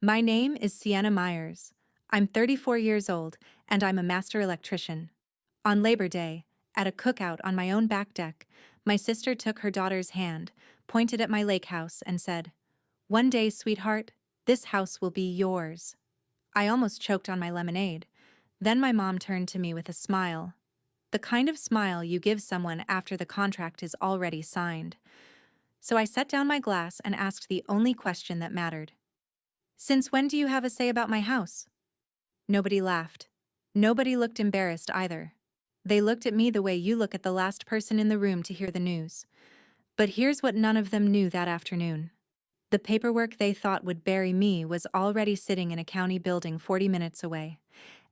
My name is Sienna Myers. I'm 34 years old, and I'm a master electrician. On Labor Day, at a cookout on my own back deck, my sister took her daughter's hand, pointed at my lake house, and said, "One day, sweetheart, this house will be yours." I almost choked on my lemonade. Then my mom turned to me with a smile. The kind of smile you give someone after the contract is already signed. So I set down my glass and asked the only question that mattered. "Since when do you have a say about my house?" Nobody laughed. Nobody looked embarrassed either. They looked at me the way you look at the last person in the room to hear the news. But here's what none of them knew that afternoon. The paperwork they thought would bury me was already sitting in a county building 40 minutes away.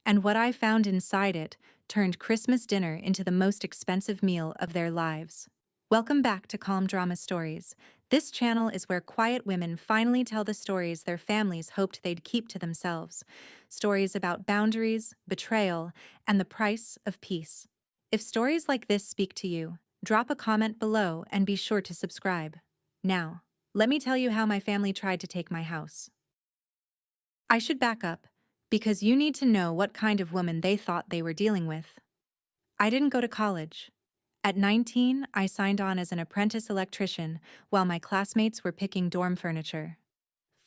And what I found inside it turned Christmas dinner into the most expensive meal of their lives. Welcome back to Calm Drama Stories. This channel is where quiet women finally tell the stories their families hoped they'd keep to themselves. Stories about boundaries, betrayal, and the price of peace. If stories like this speak to you, drop a comment below and be sure to subscribe. Now, let me tell you how my family tried to take my house. I should back up, because you need to know what kind of woman they thought they were dealing with. I didn't go to college. At 19, I signed on as an apprentice electrician while my classmates were picking dorm furniture.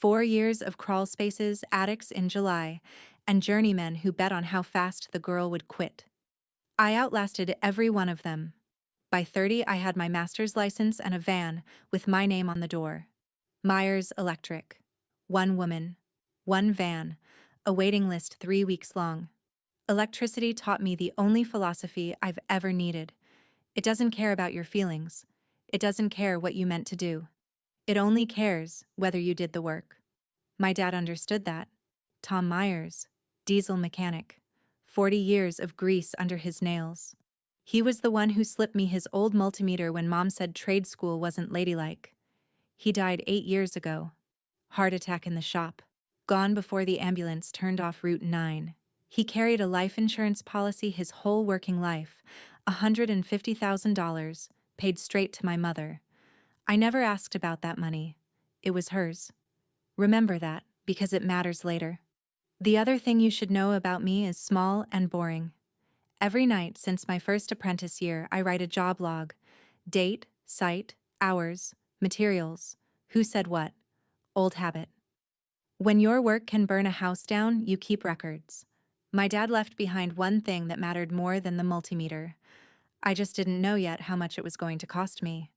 4 years of crawl spaces, attics in July, and journeymen who bet on how fast the girl would quit. I outlasted every one of them. By 30, I had my master's license and a van with my name on the door. Myers Electric. One woman. One van. A waiting list 3 weeks long. Electricity taught me the only philosophy I've ever needed. It doesn't care about your feelings. It doesn't care what you meant to do. It only cares whether you did the work. My dad understood that. Tom Myers, diesel mechanic. 40 years of grease under his nails. He was the one who slipped me his old multimeter when Mom said trade school wasn't ladylike. He died 8 years ago. Heart attack in the shop. Gone before the ambulance turned off Route 9. He carried a life insurance policy his whole working life, $150,000, paid straight to my mother. I never asked about that money. It was hers. Remember that, because it matters later. The other thing you should know about me is small and boring. Every night since my first apprentice year, I write a job log. Date, site, hours, materials, who said what. Old habit. When your work can burn a house down, you keep records. My dad left behind one thing that mattered more than the multimeter. I just didn't know yet how much it was going to cost me.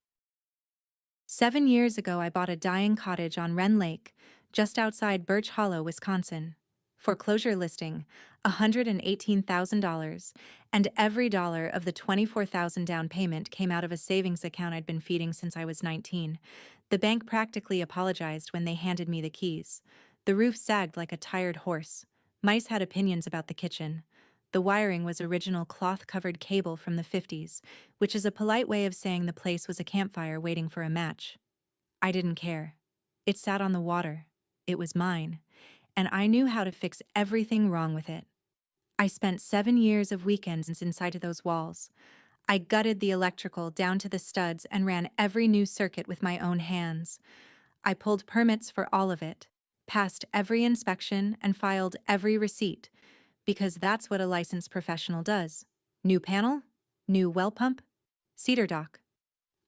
7 years ago, I bought a dying cottage on Wren Lake, just outside Birch Hollow, Wisconsin. Foreclosure listing, $118,000, and every dollar of the $24,000 down payment came out of a savings account I'd been feeding since I was 19. The bank practically apologized when they handed me the keys. The roof sagged like a tired horse. Mice had opinions about the kitchen. The wiring was original cloth-covered cable from the 50s, which is a polite way of saying the place was a campfire waiting for a match. I didn't care. It sat on the water. It was mine. And I knew how to fix everything wrong with it. I spent 7 years of weekends inside of those walls. I gutted the electrical down to the studs and ran every new circuit with my own hands. I pulled permits for all of it, passed every inspection, and filed every receipt, because that's what a licensed professional does. New panel? New well pump? Cedar dock.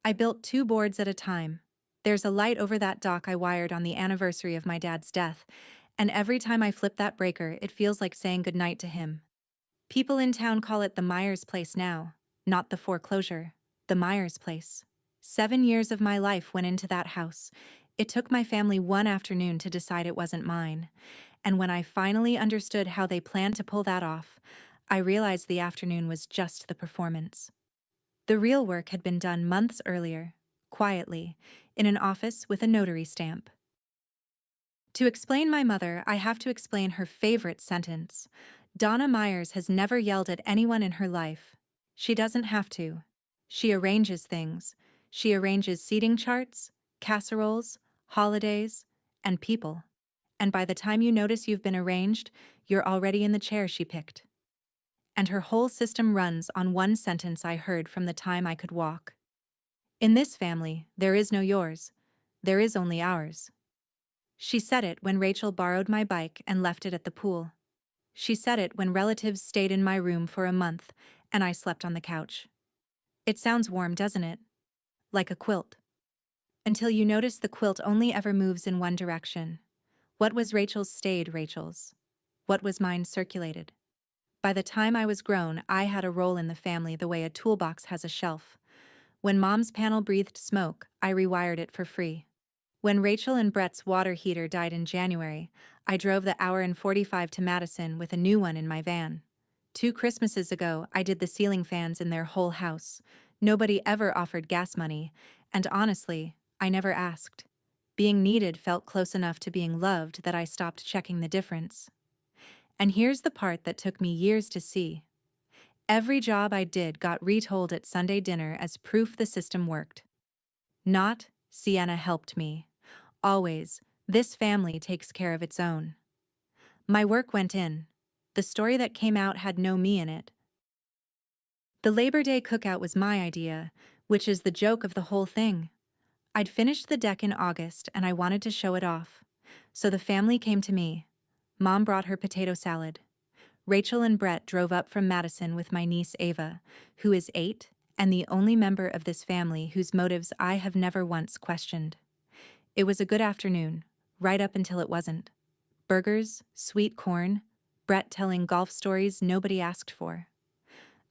I built 2 boards at a time. There's a light over that dock I wired on the anniversary of my dad's death, and every time I flip that breaker, it feels like saying goodnight to him. People in town call it the Myers place now, not the foreclosure, the Myers place. 7 years of my life went into that house. It took my family one afternoon to decide it wasn't mine. And when I finally understood how they planned to pull that off, I realized the afternoon was just the performance. The real work had been done months earlier, quietly, in an office with a notary stamp. To explain my mother, I have to explain her favorite sentence. Donna Myers has never yelled at anyone in her life. She doesn't have to. She arranges things. She arranges seating charts, casseroles, holidays, and people. And by the time you notice you've been arranged, you're already in the chair she picked. And her whole system runs on one sentence I heard from the time I could walk. In this family, there is no yours. There is only ours. She said it when Rachel borrowed my bike and left it at the pool. She said it when relatives stayed in my room for a month and I slept on the couch. It sounds warm, doesn't it? Like a quilt. Until you notice the quilt only ever moves in one direction. What was Rachel's stayed Rachel's. What was mine circulated. By the time I was grown, I had a role in the family the way a toolbox has a shelf. When Mom's panel breathed smoke, I rewired it for free. When Rachel and Brett's water heater died in January, I drove the hour and 45 to Madison with a new one in my van. 2 Christmases ago, I did the ceiling fans in their whole house. Nobody ever offered gas money, and honestly, I never asked. Being needed felt close enough to being loved that I stopped checking the difference. And here's the part that took me years to see. Every job I did got retold at Sunday dinner as proof the system worked. Not, Sienna helped me. Always, this family takes care of its own. My work went in. The story that came out had no me in it. The Labor Day cookout was my idea, which is the joke of the whole thing. I'd finished the deck in August and I wanted to show it off. So the family came to me. Mom brought her potato salad. Rachel and Brett drove up from Madison with my niece Ava, who is 8 and the only member of this family whose motives I have never once questioned. It was a good afternoon, right up until it wasn't. Burgers, sweet corn, Brett telling golf stories nobody asked for.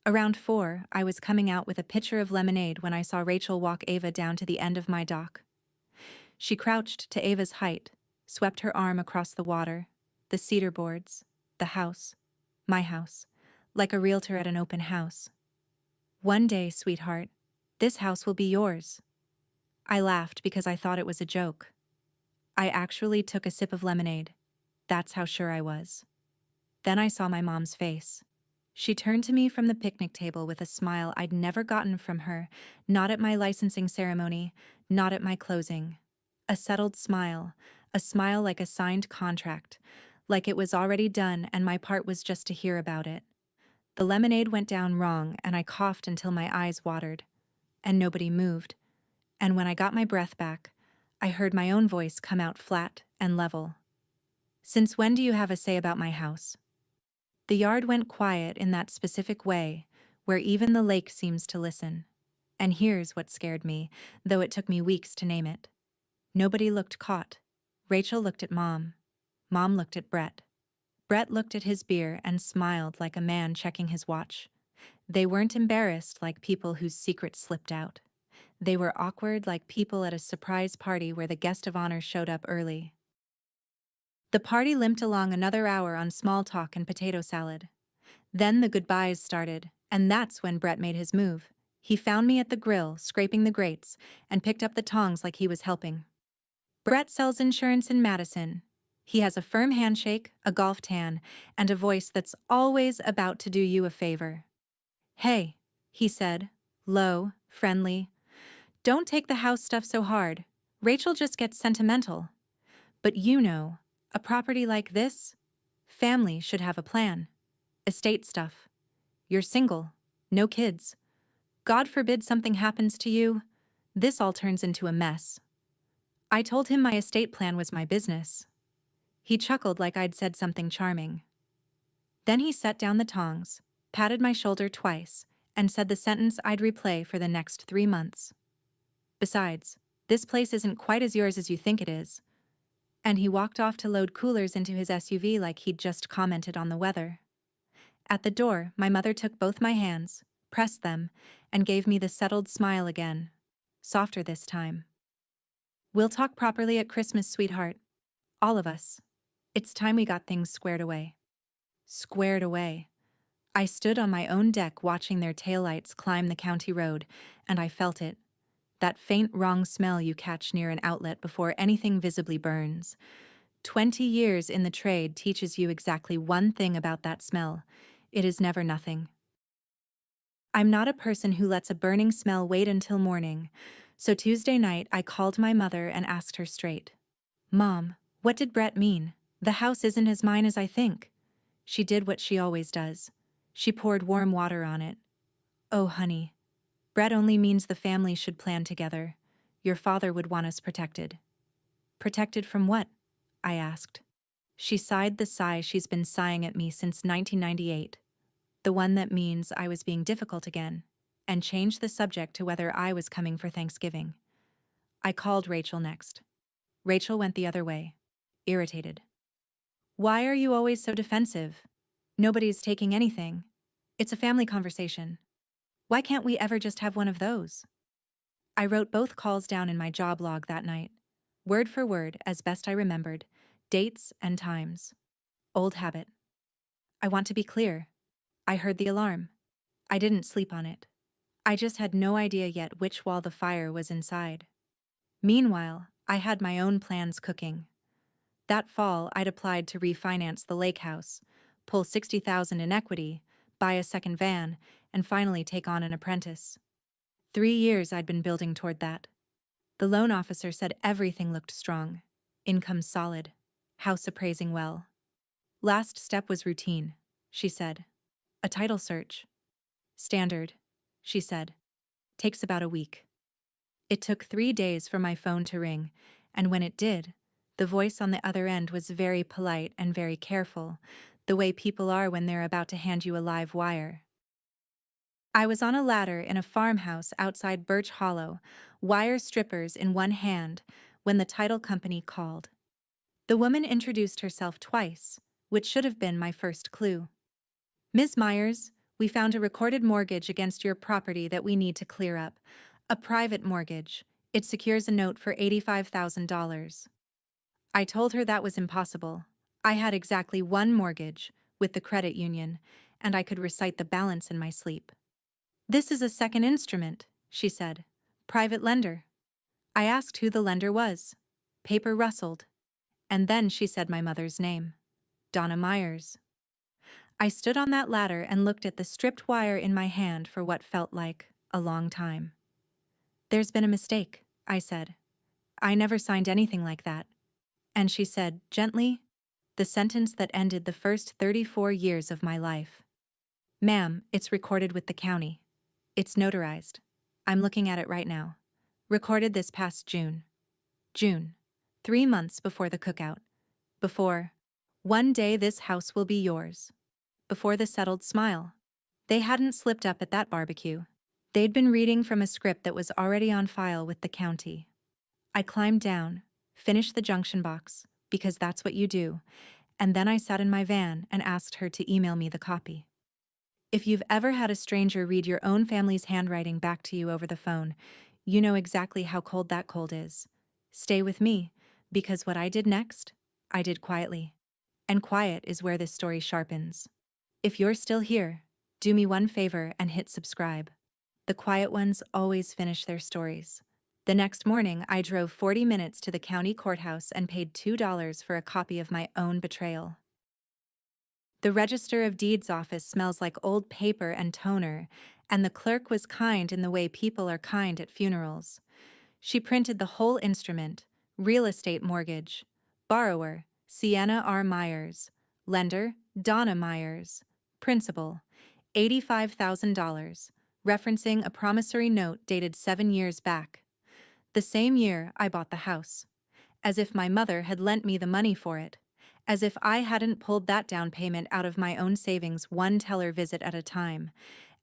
Around 4, I was coming out with a pitcher of lemonade when I saw Rachel walk Ava down to the end of my dock. She crouched to Ava's height, swept her arm across the water, the cedar boards, the house, my house, like a realtor at an open house. One day, sweetheart, this house will be yours. I laughed because I thought it was a joke. I actually took a sip of lemonade. That's how sure I was. Then I saw my mom's face. She turned to me from the picnic table with a smile I'd never gotten from her, not at my licensing ceremony, not at my closing. A settled smile, a smile like a signed contract, like it was already done and my part was just to hear about it. The lemonade went down wrong and I coughed until my eyes watered. And nobody moved. And when I got my breath back, I heard my own voice come out flat and level. Since when do you have a say about my house? The yard went quiet in that specific way, where even the lake seems to listen. And here's what scared me, though it took me weeks to name it. Nobody looked caught. Rachel looked at Mom. Mom looked at Brett. Brett looked at his beer and smiled like a man checking his watch. They weren't embarrassed like people whose secrets slipped out. They were awkward like people at a surprise party where the guest of honor showed up early. The party limped along another hour on small talk and potato salad. Then the goodbyes started, and that's when Brett made his move. He found me at the grill, scraping the grates, and picked up the tongs like he was helping. Brett sells insurance in Madison. He has a firm handshake, a golf tan, and a voice that's always about to do you a favor. "Hey," he said, low, friendly. "Don't take the house stuff so hard. Rachel just gets sentimental. But you know, a property like this, family should have a plan. Estate stuff. You're single, no kids. God forbid something happens to you, this all turns into a mess." I told him my estate plan was my business. He chuckled like I'd said something charming. Then he set down the tongs, patted my shoulder twice, and said the sentence I'd replay for the next 3 months. "Besides, this place isn't quite as yours as you think it is." And he walked off to load coolers into his SUV like he'd just commented on the weather. At the door, my mother took both my hands, pressed them, and gave me the settled smile again. Softer this time. "We'll talk properly at Christmas, sweetheart. All of us. It's time we got things squared away." Squared away. I stood on my own deck watching their taillights climb the county road, and I felt it. That faint wrong smell you catch near an outlet before anything visibly burns. 20 years in the trade teaches you exactly one thing about that smell. It is never nothing. I'm not a person who lets a burning smell wait until morning, so Tuesday night I called my mother and asked her straight. "Mom, what did Brett mean? The house isn't as mine as I think." She did what she always does. She poured warm water on it. "Oh, honey. Brett only means the family should plan together. Your father would want us protected." "Protected from what?" I asked. She sighed the sigh she's been sighing at me since 1998, the one that means I was being difficult again, and changed the subject to whether I was coming for Thanksgiving. I called Rachel next. Rachel went the other way, irritated. Why are you always so defensive? Nobody's taking anything. It's a family conversation. Why can't we ever just have one of those? I wrote both calls down in my job log that night, word for word as best I remembered, dates and times. Old habit. I want to be clear. I heard the alarm. I didn't sleep on it. I just had no idea yet which wall the fire was inside. Meanwhile, I had my own plans cooking. That fall, I'd applied to refinance the lake house, pull $60,000 in equity, buy a second van, and finally take on an apprentice. 3 years I'd been building toward that. The loan officer said everything looked strong. Income solid. House appraising well. Last step was routine, she said. A title search. Standard, she said. Takes about a week. It took 3 days for my phone to ring, and when it did, the voice on the other end was very polite and very careful, the way people are when they're about to hand you a live wire. I was on a ladder in a farmhouse outside Birch Hollow, wire strippers in one hand, when the title company called. The woman introduced herself twice, which should have been my first clue. Ms. Myers, we found a recorded mortgage against your property that we need to clear up. A private mortgage. It secures a note for $85,000. I told her that was impossible. I had exactly one mortgage, with the credit union, and I could recite the balance in my sleep. This is a second instrument, she said. Private lender. I asked who the lender was. Paper rustled. And then she said my mother's name. Donna Myers. I stood on that ladder and looked at the stripped wire in my hand for what felt like a long time. There's been a mistake, I said. I never signed anything like that. And she said, gently, the sentence that ended the first 34 years of my life. Ma'am, it's recorded with the county. It's notarized. I'm looking at it right now. Recorded this past June. June. 3 months before the cookout. Before. One day this house will be yours. Before the settled smile. They hadn't slipped up at that barbecue. They'd been reading from a script that was already on file with the county. I climbed down, finished the junction box, because that's what you do, and then I sat in my van and asked her to email me the copy. If you've ever had a stranger read your own family's handwriting back to you over the phone, you know exactly how cold that cold is. Stay with me, because what I did next, I did quietly. And quiet is where this story sharpens. If you're still here, do me one favor and hit subscribe. The quiet ones always finish their stories. The next morning, I drove 40 minutes to the county courthouse and paid $2 for a copy of my own betrayal. The Register of Deeds office smells like old paper and toner, and the clerk was kind in the way people are kind at funerals. She printed the whole instrument: real estate mortgage. Borrower, Sienna R. Myers. Lender, Donna Myers. Principal, $85,000, referencing a promissory note dated 7 years back. The same year I bought the house. As if my mother had lent me the money for it. As if I hadn't pulled that down payment out of my own savings, one teller visit at a time.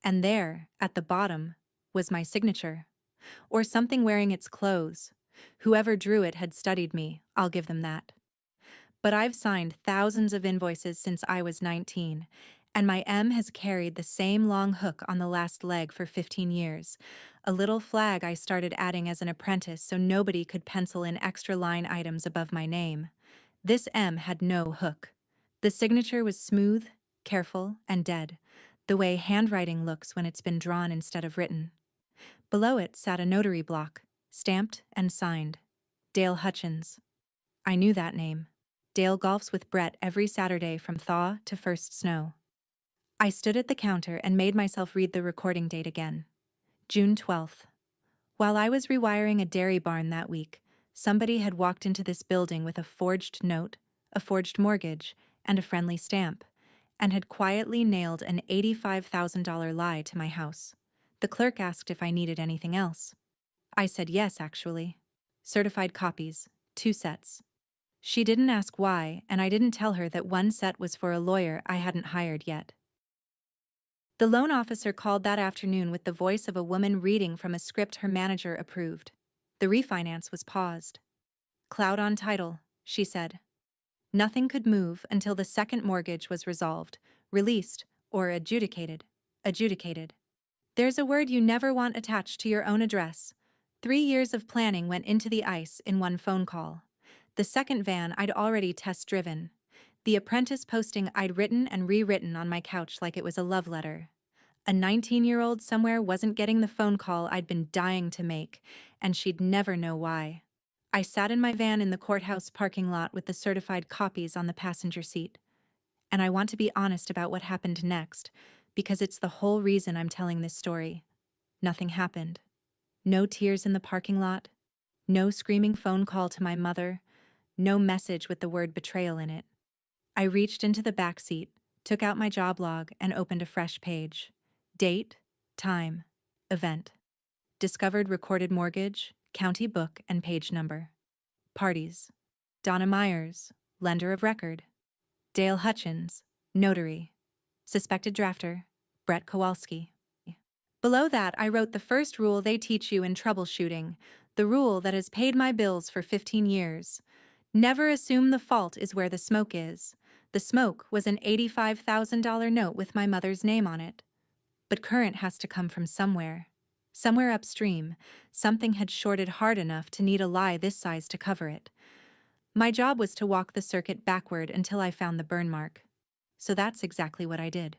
And there, at the bottom, was my signature. Or something wearing its clothes. Whoever drew it had studied me, I'll give them that. But I've signed thousands of invoices since I was 19, and my M has carried the same long hook on the last leg for 15 years, a little flag I started adding as an apprentice so nobody could pencil in extra line items above my name. This M had no hook. The signature was smooth, careful, and dead, the way handwriting looks when it's been drawn instead of written. Below it sat a notary block, stamped and signed. Dale Hutchins. I knew that name. Dale golfs with Brett every Saturday from thaw to first snow. I stood at the counter and made myself read the recording date again. June 12th. While I was rewiring a dairy barn that week, somebody had walked into this building with a forged note, a forged mortgage, and a friendly stamp, and had quietly nailed an $85,000 lie to my house. The clerk asked if I needed anything else. I said yes, actually. Certified copies, 2 sets. She didn't ask why, and I didn't tell her that one set was for a lawyer I hadn't hired yet. The loan officer called that afternoon with the voice of a woman reading from a script her manager approved. The refinance was paused. Cloud on title, she said. Nothing could move until the second mortgage was resolved, released, or adjudicated. Adjudicated. There's a word you never want attached to your own address. 3 years of planning went into the ice in one phone call. The second van I'd already test-driven. The apprentice posting I'd written and rewritten on my couch like it was a love letter. A 19-year-old somewhere wasn't getting the phone call I'd been dying to make, and she'd never know why. I sat in my van in the courthouse parking lot with the certified copies on the passenger seat. And I want to be honest about what happened next, because it's the whole reason I'm telling this story. Nothing happened. No tears in the parking lot. No screaming phone call to my mother. No message with the word betrayal in it. I reached into the back seat, took out my job log, and opened a fresh page. Date, time, event. Discovered recorded mortgage, county book, and page number. Parties. Donna Myers, lender of record. Dale Hutchins, notary. Suspected drafter, Brett Kowalski. Below that, I wrote the first rule they teach you in troubleshooting, the rule that has paid my bills for 15 years. Never assume the fault is where the smoke is. The smoke was an $85,000 note with my mother's name on it. But current has to come from somewhere. Somewhere upstream, something had shorted hard enough to need a lie this size to cover it. My job was to walk the circuit backward until I found the burn mark. So that's exactly what I did.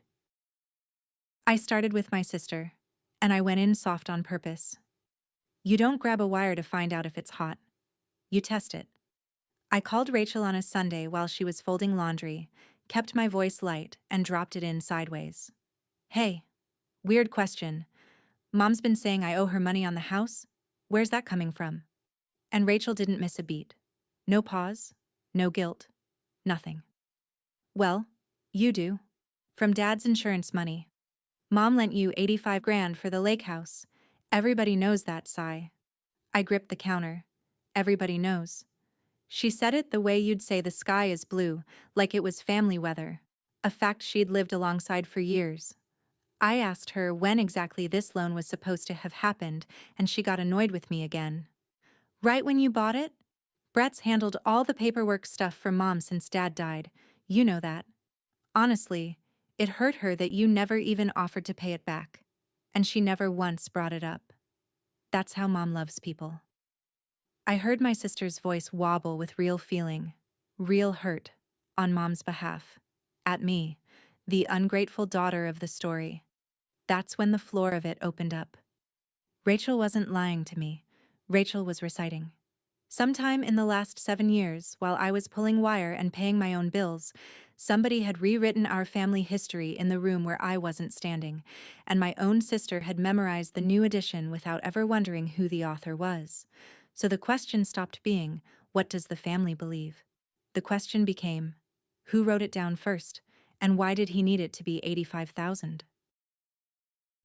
I started with my sister, and I went in soft on purpose. You don't grab a wire to find out if it's hot. You test it. I called Rachel on a Sunday while she was folding laundry, kept my voice light, and dropped it in sideways. Hey, weird question. Mom's been saying I owe her money on the house. Where's that coming from? And Rachel didn't miss a beat. No pause, no guilt, nothing. Well, you do. From Dad's insurance money. Mom lent you 85 grand for the lake house. Everybody knows that, sigh. I gripped the counter. Everybody knows. She said it the way you'd say the sky is blue, like it was family weather. A fact she'd lived alongside for years. I asked her when exactly this loan was supposed to have happened, and she got annoyed with me again. Right when you bought it? Brett's handled all the paperwork stuff for Mom since Dad died. You know that. Honestly, it hurt her that you never even offered to pay it back. And she never once brought it up. That's how Mom loves people. I heard my sister's voice wobble with real feeling, real hurt, on Mom's behalf. At me, the ungrateful daughter of the story. That's when the floor of it opened up. Rachel wasn't lying to me. Rachel was reciting. Sometime in the last 7 years, while I was pulling wire and paying my own bills, somebody had rewritten our family history in the room where I wasn't standing, and my own sister had memorized the new edition without ever wondering who the author was. So the question stopped being, what does the family believe? The question became, who wrote it down first, and why did he need it to be 85,000?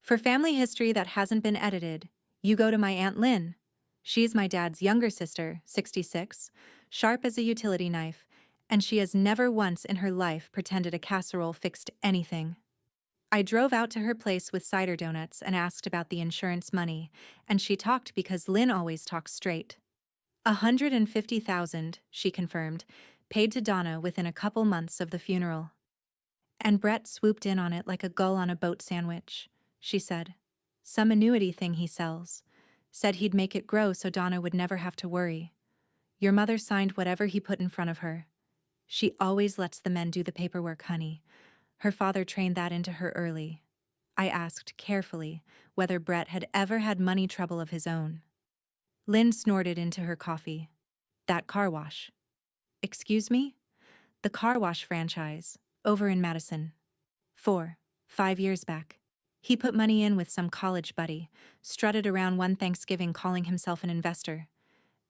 For family history that hasn't been edited, you go to my Aunt Lynn. She's my dad's younger sister, 66, sharp as a utility knife, and she has never once in her life pretended a casserole fixed anything. I drove out to her place with cider donuts and asked about the insurance money, and she talked because Lynn always talks straight. 150,000, she confirmed, paid to Donna within a couple months of the funeral. And Brett swooped in on it like a gull on a boat sandwich, she said. Some annuity thing he sells. Said he'd make it grow so Donna would never have to worry. Your mother signed whatever he put in front of her. She always lets the men do the paperwork, honey. Her father trained that into her early. I asked carefully whether Brett had ever had money trouble of his own. Lynn snorted into her coffee. That car wash. Excuse me? The car wash franchise, over in Madison. 5 years back. He put money in with some college buddy, strutted around one Thanksgiving calling himself an investor.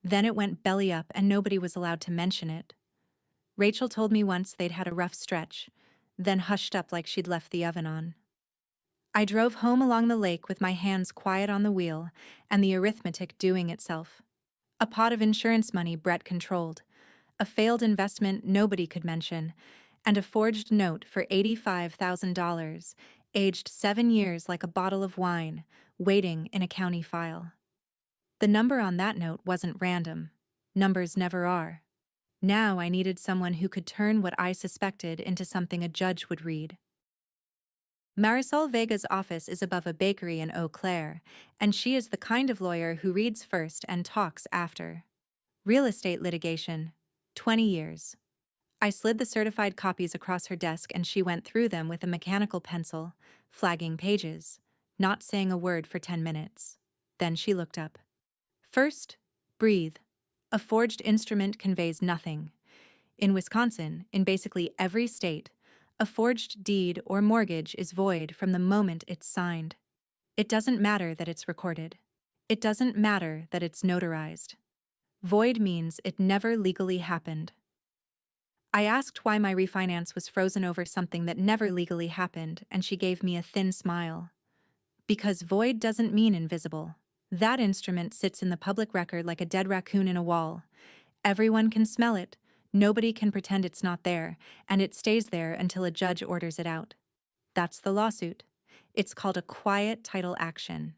Then it went belly up and nobody was allowed to mention it. Rachel told me once they'd had a rough stretch, then hushed up like she'd left the oven on. I drove home along the lake with my hands quiet on the wheel and the arithmetic doing itself. A pot of insurance money Brett controlled. a failed investment nobody could mention, and a forged note for $85,000, aged 7 years like a bottle of wine, waiting in a county file. The number on that note wasn't random. Numbers never are. Now I needed someone who could turn what I suspected into something a judge would read. Marisol Vega's office is above a bakery in Eau Claire, and she is the kind of lawyer who reads first and talks after. Real estate litigation. 20 years. I slid the certified copies across her desk and she went through them with a mechanical pencil, flagging pages, not saying a word for 10 minutes. Then she looked up. First, breathe. A forged instrument conveys nothing. In Wisconsin, in basically every state, a forged deed or mortgage is void from the moment it's signed. It doesn't matter that it's recorded. It doesn't matter that it's notarized. Void means it never legally happened. I asked why my refinance was frozen over something that never legally happened, and she gave me a thin smile. Because void doesn't mean invisible. That instrument sits in the public record like a dead raccoon in a wall. Everyone can smell it, nobody can pretend it's not there, and it stays there until a judge orders it out. That's the lawsuit. It's called a quiet title action.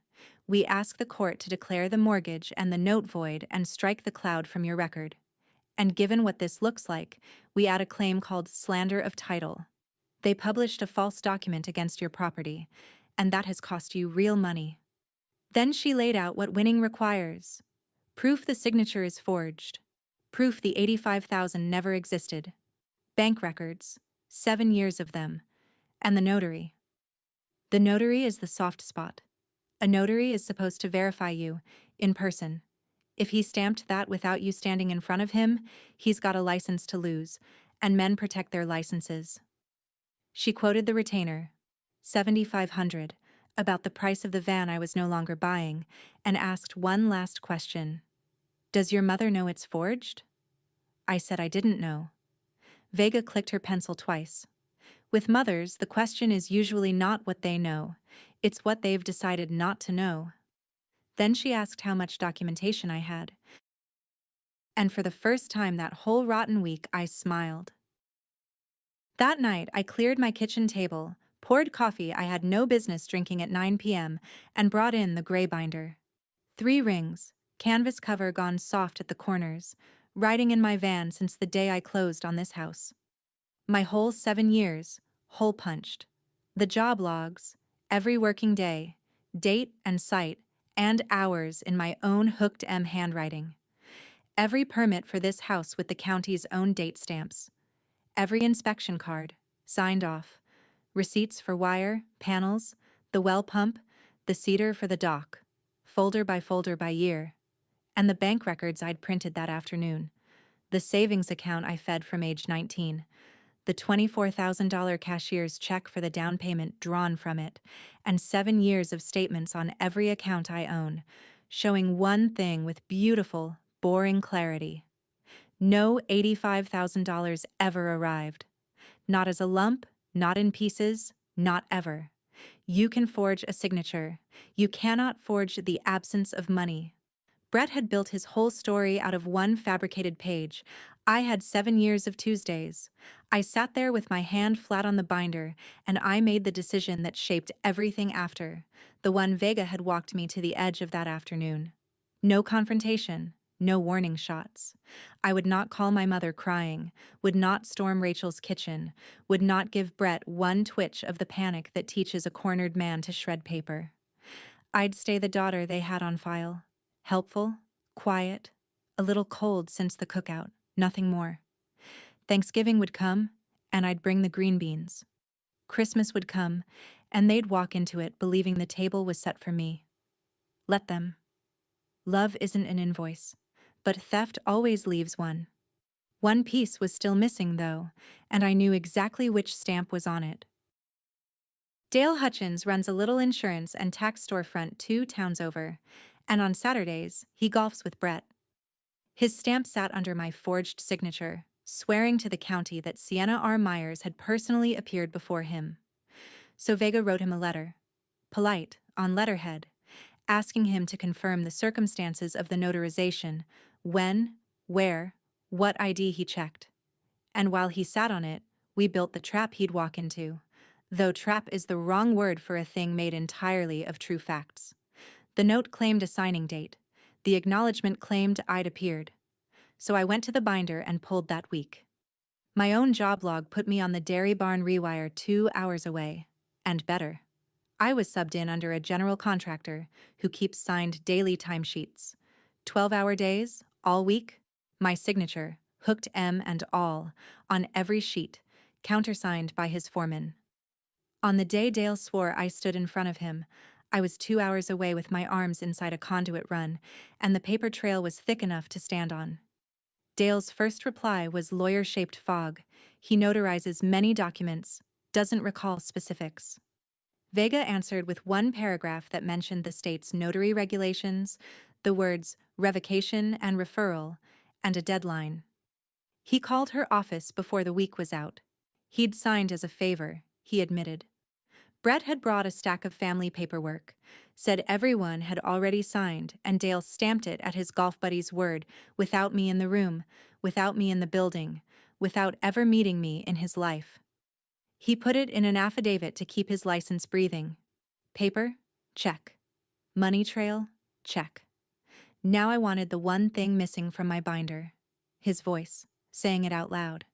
We ask the court to declare the mortgage and the note void and strike the cloud from your record. And given what this looks like, we add a claim called slander of title. They published a false document against your property, and that has cost you real money. Then she laid out what winning requires. Proof the signature is forged. Proof the 85,000 never existed. Bank records, 7 years of them. And the notary. The notary is the soft spot. A notary is supposed to verify you, in person. If he stamped that without you standing in front of him, he's got a license to lose, and men protect their licenses. She quoted the retainer, $7,500, about the price of the van I was no longer buying, and asked one last question. Does your mother know it's forged? I said I didn't know. Vega clicked her pencil twice. With mothers, the question is usually not what they know, it's what they've decided not to know. Then she asked how much documentation I had. And for the first time that whole rotten week, I smiled. That night, I cleared my kitchen table, poured coffee I had no business drinking at 9 p.m., and brought in the gray binder. 3 rings, canvas cover gone soft at the corners, riding in my van since the day I closed on this house. My whole 7 years, hole punched. The job logs, every working day, date and site, and hours in my own hooked M handwriting. Every permit for this house with the county's own date stamps. Every inspection card, signed off. Receipts for wire, panels, the well pump, the cedar for the dock, folder by year. And the bank records I'd printed that afternoon. The savings account I fed from age 19. The $24,000 cashier's check for the down payment drawn from it, and 7 years of statements on every account I own, showing one thing with beautiful, boring clarity. No $85,000 ever arrived. Not as a lump, not in pieces, not ever. You can forge a signature. You cannot forge the absence of money. Brett had built his whole story out of one fabricated page. I had 7 years of Tuesdays. I sat there with my hand flat on the binder, and I made the decision that shaped everything after, the one Vega had walked me to the edge of that afternoon. No confrontation, no warning shots. I would not call my mother crying, would not storm Rachel's kitchen, would not give Brett one twitch of the panic that teaches a cornered man to shred paper. I'd stay the daughter they had on file. Helpful, quiet, a little cold since the cookout, nothing more. Thanksgiving would come, and I'd bring the green beans. Christmas would come, and they'd walk into it believing the table was set for me. Let them. Love isn't an invoice, but theft always leaves one. One piece was still missing, though, and I knew exactly which stamp was on it. Dale Hutchins runs a little insurance and tax storefront 2 towns over, and on Saturdays, he golfs with Brett. His stamp sat under my forged signature, swearing to the county that Sienna Myers had personally appeared before him. So Vega wrote him a letter, polite, on letterhead, asking him to confirm the circumstances of the notarization, when, where, what ID he checked. And while he sat on it, we built the trap he'd walk into. Though trap is the wrong word for a thing made entirely of true facts. The note claimed a signing date. The acknowledgement claimed I'd appeared. So I went to the binder and pulled that week. My own job log put me on the dairy barn rewire 2 hours away. And better. I was subbed in under a general contractor who keeps signed daily timesheets. 12-hour days, all week, my signature, hooked M and all, on every sheet, countersigned by his foreman. On the day Dale swore I stood in front of him, I was 2 hours away with my arms inside a conduit run, and the paper trail was thick enough to stand on. Dale's first reply was lawyer-shaped fog. He notarizes many documents, doesn't recall specifics. Vega answered with one paragraph that mentioned the state's notary regulations, the words revocation and referral, and a deadline. He called her office before the week was out. He'd signed as a favor, he admitted. Brett had brought a stack of family paperwork, said everyone had already signed, and Dale stamped it at his golf buddy's word, without me in the room, without me in the building, without ever meeting me in his life. He put it in an affidavit to keep his license breathing. Paper? Check. Money trail? Check. Now I wanted the one thing missing from my binder. His voice, saying it out loud.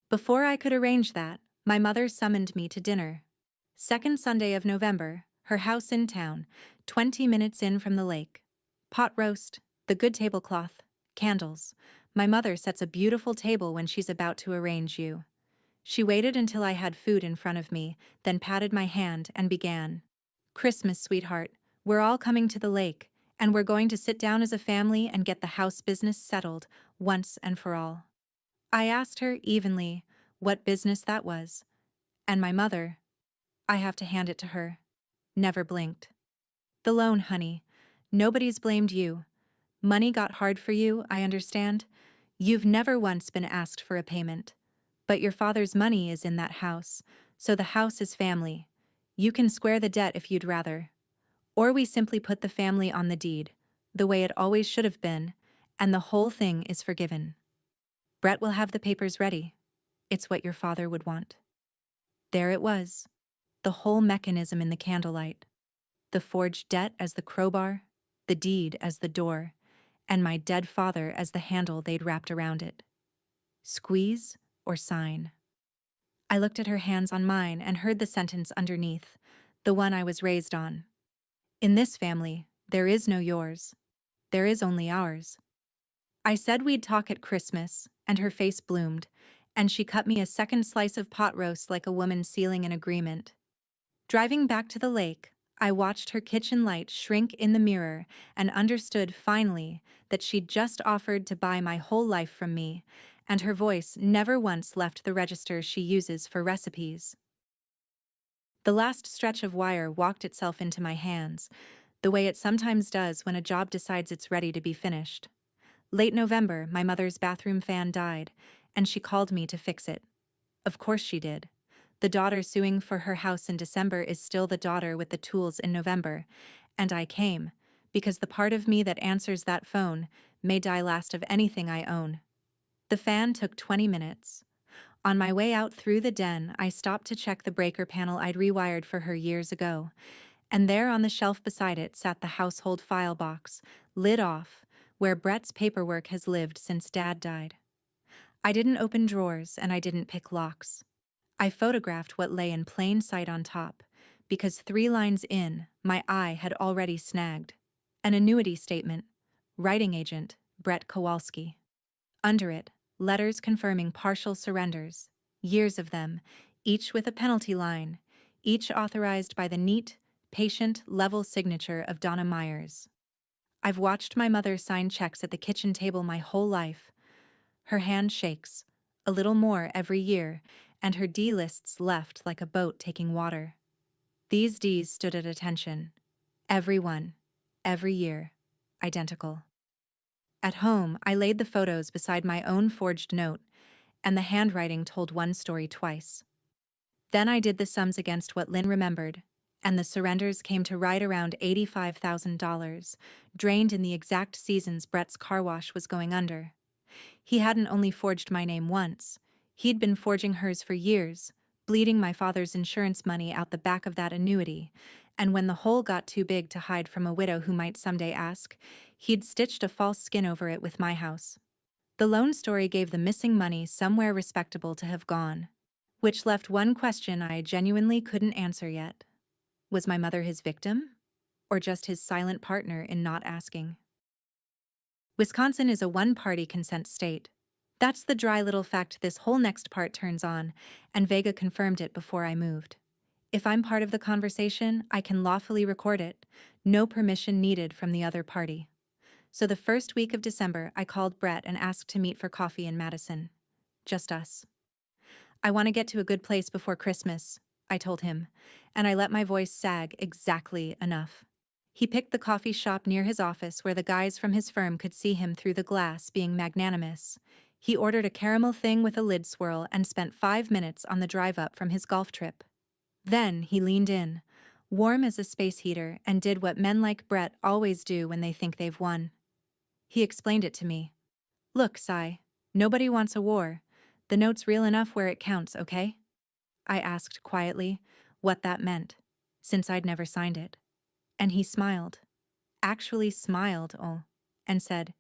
Before I could arrange that, my mother summoned me to dinner. Second Sunday of November, her house in town, 20 minutes in from the lake. Pot roast, the good tablecloth, candles. My mother sets a beautiful table when she's about to arrange you. She waited until I had food in front of me, then patted my hand and began. Christmas, sweetheart, we're all coming to the lake, and we're going to sit down as a family and get the house business settled, once and for all. I asked her evenly what business that was, and my mother, I have to hand it to her, never blinked. The loan, honey. Nobody's blamed you. Money got hard for you, I understand. You've never once been asked for a payment. But your father's money is in that house, so the house is family. You can square the debt if you'd rather. Or we simply put the family on the deed, the way it always should have been, and the whole thing is forgiven. Brett will have the papers ready. It's what your father would want. There it was, the whole mechanism in the candlelight. The forged debt as the crowbar, the deed as the door, and my dead father as the handle they'd wrapped around it. Squeeze or sign? I looked at her hands on mine and heard the sentence underneath, the one I was raised on. In this family, there is no yours. There is only ours. I said we'd talk at Christmas, and her face bloomed, and she cut me a second slice of pot roast like a woman sealing an agreement. Driving back to the lake, I watched her kitchen light shrink in the mirror and understood finally that she'd just offered to buy my whole life from me, and her voice never once left the register she uses for recipes. The last stretch of wire walked itself into my hands, the way it sometimes does when a job decides it's ready to be finished. Late November, my mother's bathroom fan died, and she called me to fix it. Of course she did. The daughter suing for her house in December is still the daughter with the tools in November, and I came, because the part of me that answers that phone may die last of anything I own. The fan took 20 minutes. On my way out through the den, I stopped to check the breaker panel I'd rewired for her years ago, and there on the shelf beside it sat the household file box, lid off, where Brett's paperwork has lived since Dad died. I didn't open drawers and I didn't pick locks. I photographed what lay in plain sight on top, because 3 lines in, my eye had already snagged. An annuity statement. Writing agent, Brett Kowalski. Under it, letters confirming partial surrenders, years of them, each with a penalty line, each authorized by the neat, patient, level signature of Donna Myers. I've watched my mother sign checks at the kitchen table my whole life. Her hand shakes, a little more every year, and her D-lists left like a boat taking water. These Ds stood at attention. Every one, every year, identical. At home, I laid the photos beside my own forged note, and the handwriting told one story twice. Then I did the sums against what Lynn remembered, and the surrenders came to right around $85,000, drained in the exact seasons Brett's car wash was going under. He hadn't only forged my name once, he'd been forging hers for years, bleeding my father's insurance money out the back of that annuity, and when the hole got too big to hide from a widow who might someday ask, he'd stitched a false skin over it with my house. The loan story gave the missing money somewhere respectable to have gone, which left one question I genuinely couldn't answer yet. Was my mother his victim? Or just his silent partner in not asking? Wisconsin is a one-party consent state. That's the dry little fact this whole next part turns on, and Vega confirmed it before I moved. If I'm part of the conversation, I can lawfully record it, no permission needed from the other party. So the first week of December, I called Brett and asked to meet for coffee in Madison. Just us. I want to get to a good place before Christmas, I told him, and I let my voice sag exactly enough. He picked the coffee shop near his office where the guys from his firm could see him through the glass, being magnanimous. He ordered a caramel thing with a lid swirl and spent 5 minutes on the drive up from his golf trip. Then he leaned in, warm as a space heater, and did what men like Brett always do when they think they've won. He explained it to me. Look, Cy, nobody wants a war. The note's real enough where it counts, okay? I asked quietly what that meant, since I'd never signed it. And he smiled. Actually smiled, and said,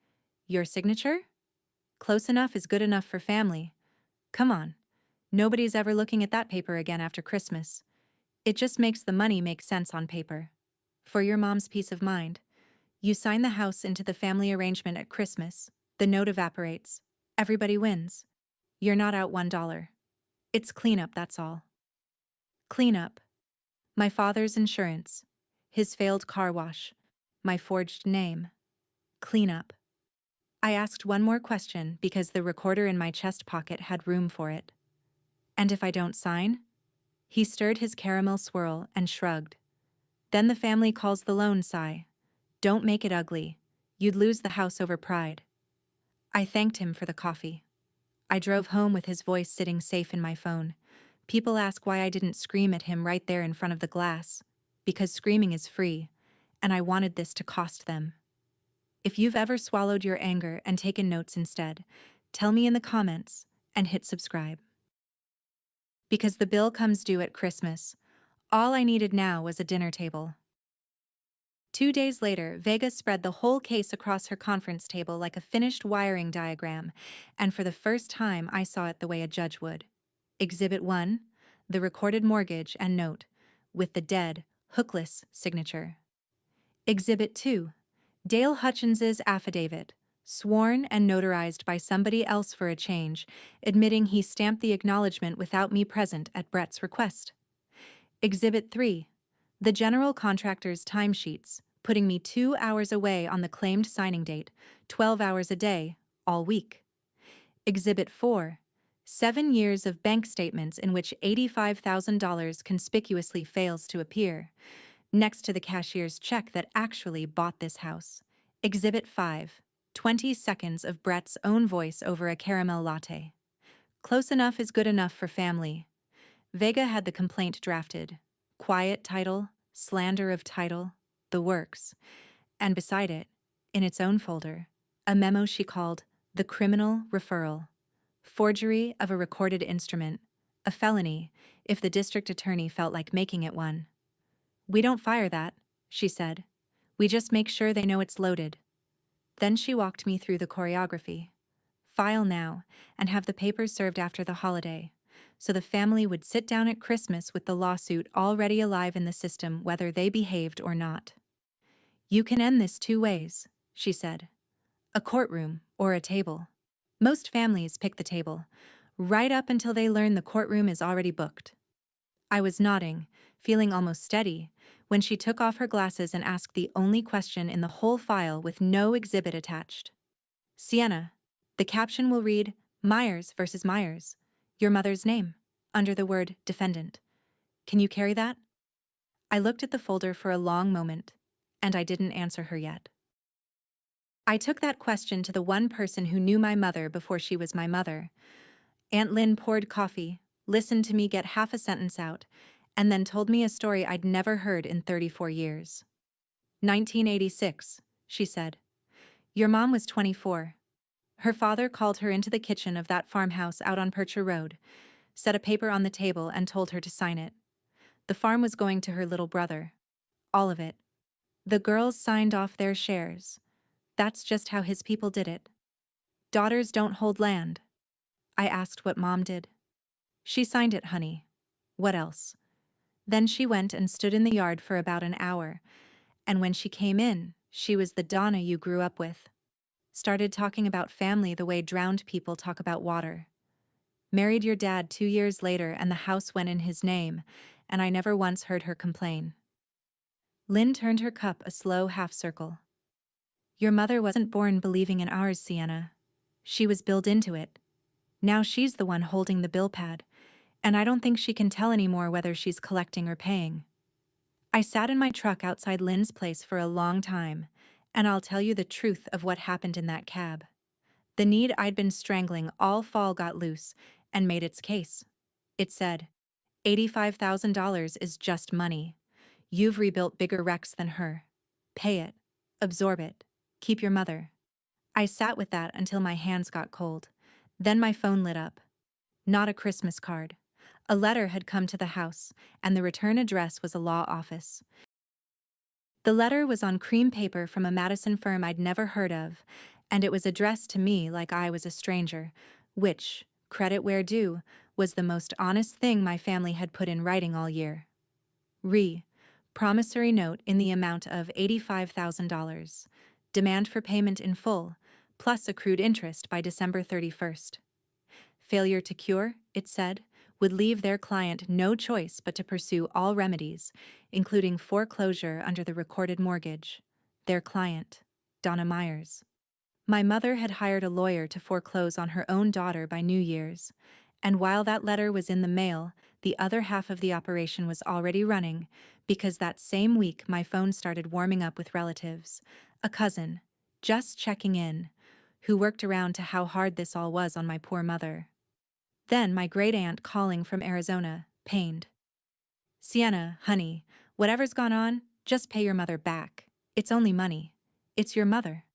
Your signature? Close enough is good enough for family. Come on. Nobody's ever looking at that paper again after Christmas. It just makes the money make sense on paper. For your mom's peace of mind. You sign the house into the family arrangement at Christmas. The note evaporates. Everybody wins. You're not out $1. It's cleanup, that's all. Cleanup. My father's insurance. His failed car wash. My forged name. Cleanup. I asked one more question because the recorder in my chest pocket had room for it. And if I don't sign? He stirred his caramel swirl and shrugged. Then the family calls the loan, Cy. Don't make it ugly. You'd lose the house over pride. I thanked him for the coffee. I drove home with his voice sitting safe in my phone. People ask why I didn't scream at him right there in front of the glass. Because screaming is free, and I wanted this to cost them. If you've ever swallowed your anger and taken notes instead, tell me in the comments and hit subscribe. Because the bill comes due at Christmas, all I needed now was a dinner table. 2 days later, Vega spread the whole case across her conference table like a finished wiring diagram, and for the first time I saw it the way a judge would. Exhibit 1, the recorded mortgage and note, with the dead, hookless signature. Exhibit 2, Dale Hutchins's affidavit, sworn and notarized by somebody else for a change, admitting he stamped the acknowledgement without me present at Brett's request. Exhibit 3, the general contractor's timesheets, putting me 2 hours away on the claimed signing date, 12 hours a day, all week. Exhibit 4, 7 years of bank statements in which $85,000 conspicuously fails to appear, next to the cashier's check that actually bought this house. Exhibit 5, 20 seconds of Brett's own voice over a caramel latte. Close enough is good enough for family. Vega had the complaint drafted. Quiet title, slander of title, the works. And beside it, in its own folder, a memo she called the criminal referral. Forgery of a recorded instrument, a felony, if the district attorney felt like making it one. We don't fire that, she said. We just make sure they know it's loaded. Then she walked me through the choreography. File now, and have the papers served after the holiday, so the family would sit down at Christmas with the lawsuit already alive in the system whether they behaved or not. You can end this 2 ways, she said. A courtroom or a table. Most families pick the table, right up until they learn the courtroom is already booked. I was nodding, feeling almost steady, when she took off her glasses and asked the only question in the whole file with no exhibit attached. Sienna, the caption will read, Myers versus Myers, your mother's name, under the word defendant. Can you carry that? I looked at the folder for a long moment, and I didn't answer her yet. I took that question to the one person who knew my mother before she was my mother. Aunt Lynn poured coffee, listened to me get half a sentence out, and then told me a story I'd never heard in 34 years. 1986, she said. Your mom was 24. Her father called her into the kitchen of that farmhouse out on Percher Road, set a paper on the table and told her to sign it. The farm was going to her little brother. All of it. The girls signed off their shares. That's just how his people did it. Daughters don't hold land. I asked what Mom did. She signed it, honey. What else? Then she went and stood in the yard for about an hour, and when she came in, she was the Donna you grew up with. Started talking about family the way drowned people talk about water. Married your dad 2 years later and the house went in his name, and I never once heard her complain. Lynn turned her cup a slow half-circle. Your mother wasn't born believing in ours, Sienna. She was built into it. Now she's the one holding the bill pad, and I don't think she can tell anymore whether she's collecting or paying. I sat in my truck outside Lynn's place for a long time, and I'll tell you the truth of what happened in that cab. The need I'd been strangling all fall got loose and made its case. It said, $85,000 is just money. You've rebuilt bigger wrecks than her. Pay it. Absorb it. Keep your mother. I sat with that until my hands got cold. Then my phone lit up. Not a Christmas card. A letter had come to the house, and the return address was a law office. The letter was on cream paper from a Madison firm I'd never heard of, and it was addressed to me like I was a stranger, which, credit where due, was the most honest thing my family had put in writing all year. Promissory note in the amount of $85,000. Demand for payment in full, plus accrued interest by December 31st. Failure to cure, it said, would leave their client no choice but to pursue all remedies, including foreclosure under the recorded mortgage. Their client, Donna Myers. My mother had hired a lawyer to foreclose on her own daughter by New Year's, and while that letter was in the mail, the other half of the operation was already running, because that same week my phone started warming up with relatives. A cousin, just checking in, who worked around to how hard this all was on my poor mother. Then my great-aunt calling from Arizona, pained. Sienna, honey, whatever's gone on, just pay your mother back. It's only money. It's your mother.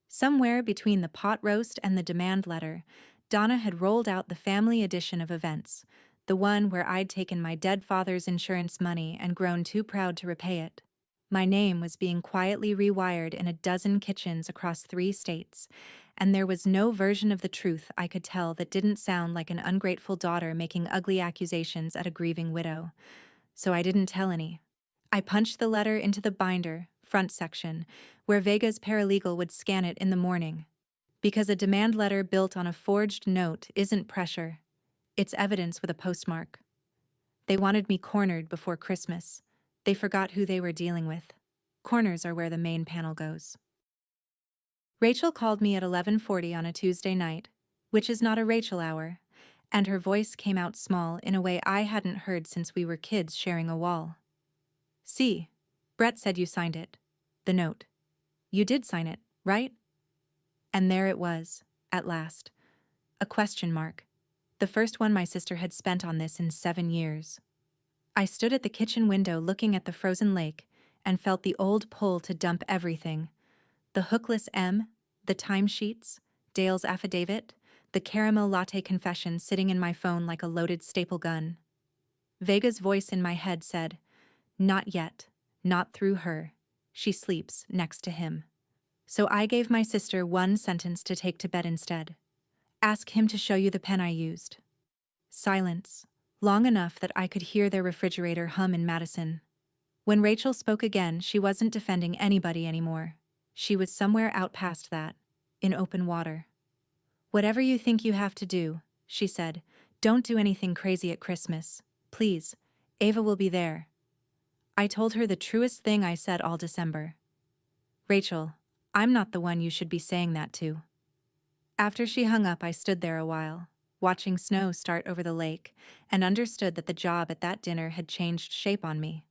Somewhere between the pot roast and the demand letter, Donna had rolled out the family edition of events, the one where I'd taken my dead father's insurance money and grown too proud to repay it. My name was being quietly rewired in a dozen kitchens across 3 states, and there was no version of the truth I could tell that didn't sound like an ungrateful daughter making ugly accusations at a grieving widow. So I didn't tell any. I punched the letter into the binder, front section, where Vega's paralegal would scan it in the morning. Because a demand letter built on a forged note isn't pressure. It's evidence with a postmark. They wanted me cornered before Christmas. They forgot who they were dealing with. Corners are where the main panel goes. Rachel called me at 11:40 on a Tuesday night, which is not a Rachel hour, and her voice came out small in a way I hadn't heard since we were kids sharing a wall. See, Brett said you signed it. The note. You did sign it, right? And there it was, at last. A question mark. The first one my sister had spent on this in 7 years. I stood at the kitchen window looking at the frozen lake and felt the old pull to dump everything. The hookless M, the timesheets, Dale's affidavit, the caramel latte confession sitting in my phone like a loaded staple gun. Vega's voice in my head said, "Not yet, not through her. She sleeps next to him." So I gave my sister one sentence to take to bed instead. Ask him to show you the pen I used. Silence, long enough that I could hear their refrigerator hum in Madison. When Rachel spoke again, she wasn't defending anybody anymore. She was somewhere out past that, in open water. Whatever you think you have to do, she said, don't do anything crazy at Christmas. Please, Ava will be there. I told her the truest thing I said all December. Rachel, I'm not the one you should be saying that to. After she hung up, I stood there a while, watching snow start over the lake, and understood that the job at that dinner had changed shape on me.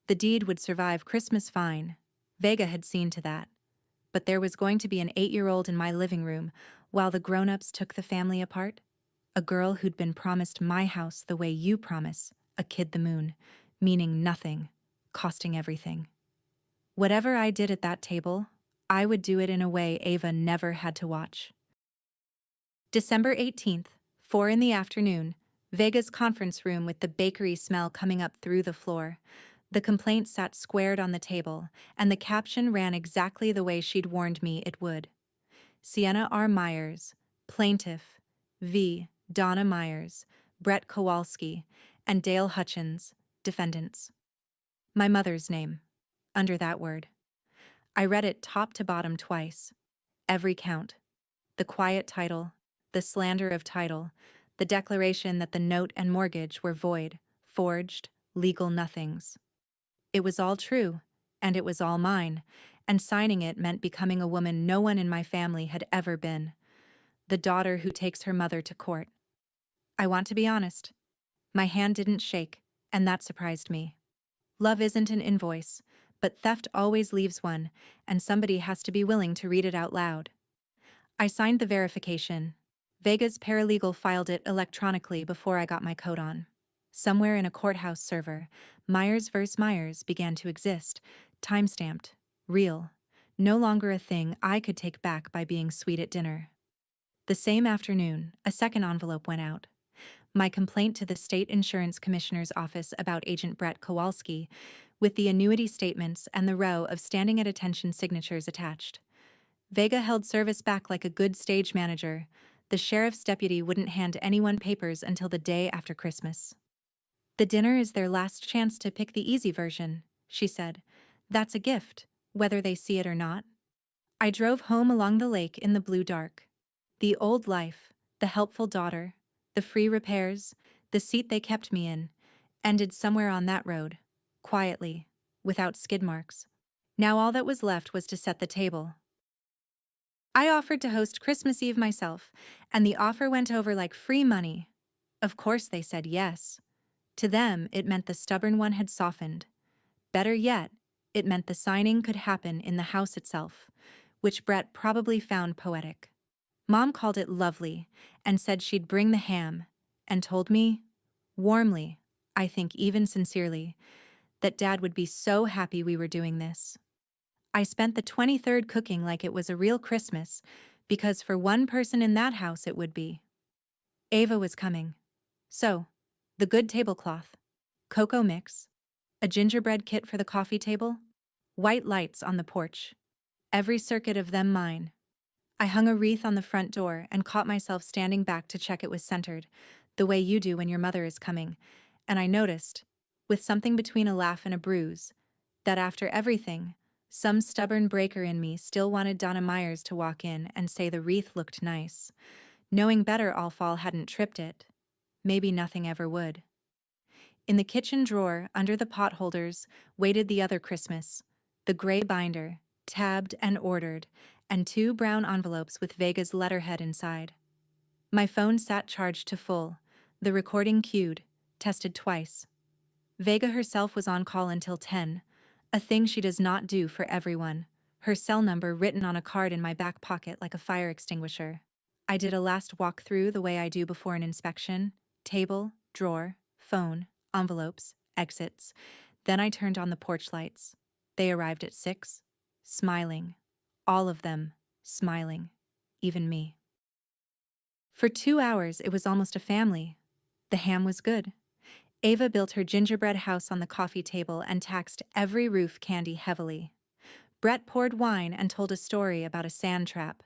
The deed would survive Christmas fine. Vega had seen to that. But there was going to be an 8-year-old in my living room while the grown-ups took the family apart. A girl who'd been promised my house the way you promise, a kid the moon, meaning nothing, costing everything. Whatever I did at that table, I would do it in a way Ava never had to watch. December 18th, 4 in the afternoon, Vega's conference room with the bakery smell coming up through the floor. The complaint sat squared on the table, and the caption ran exactly the way she'd warned me it would. Sienna R. Myers, plaintiff, v. Donna Myers, Brett Kowalski, and Dale Hutchins, defendants. My mother's name. Under that word. I read it top to bottom twice. Every count. The quiet title, the slander of title, the declaration that the note and mortgage were void, forged, legal nothings. It was all true, and it was all mine, and signing it meant becoming a woman no one in my family had ever been. The daughter who takes her mother to court. I want to be honest. My hand didn't shake, and that surprised me. Love isn't an invoice, but theft always leaves one, and somebody has to be willing to read it out loud. I signed the verification. Vega's paralegal filed it electronically before I got my coat on. Somewhere in a courthouse server, Myers vs. Myers began to exist, time-stamped, real, no longer a thing I could take back by being sweet at dinner. The same afternoon, a second envelope went out. My complaint to the State Insurance Commissioner's office about Agent Brett Kowalski, with the annuity statements and the row of standing at attention signatures attached. Vega held service back like a good stage manager. The sheriff's deputy wouldn't hand anyone papers until the day after Christmas. The dinner is their last chance to pick the easy version, she said. That's a gift, whether they see it or not. I drove home along the lake in the blue dark. The old life, the helpful daughter, the free repairs, the seat they kept me in, ended somewhere on that road, quietly, without skid marks. Now all that was left was to set the table. I offered to host Christmas Eve myself, and the offer went over like free money. Of course they said yes. To them, it meant the stubborn one had softened. Better yet, it meant the signing could happen in the house itself, which Brett probably found poetic. Mom called it lovely, and said she'd bring the ham, and told me, warmly, I think even sincerely, that Dad would be so happy we were doing this. I spent the 23rd cooking like it was a real Christmas, because for one person in that house it would be. Ava was coming. So, the good tablecloth, cocoa mix, a gingerbread kit for the coffee table, white lights on the porch, every circuit of them mine. I hung a wreath on the front door and caught myself standing back to check it was centered, the way you do when your mother is coming, and I noticed, with something between a laugh and a bruise, that after everything, some stubborn breaker in me still wanted Donna Myers to walk in and say the wreath looked nice. Knowing better all fall hadn't tripped it. Maybe nothing ever would. In the kitchen drawer, under the pot holders, waited the other Christmas, the gray binder, tabbed and ordered, and 2 brown envelopes with Vega's letterhead inside. My phone sat charged to full, the recording cued, tested twice. Vega herself was on call until 10, a thing she does not do for everyone, her cell number written on a card in my back pocket like a fire extinguisher. I did a last walk through the way I do before an inspection, table, drawer, phone, envelopes, exits. Then I turned on the porch lights. They arrived at 6, smiling. All of them, smiling. Even me. For 2 hours it was almost a family. The ham was good. Ava built her gingerbread house on the coffee table and taxed every roof candy heavily. Brett poured wine and told a story about a sand trap.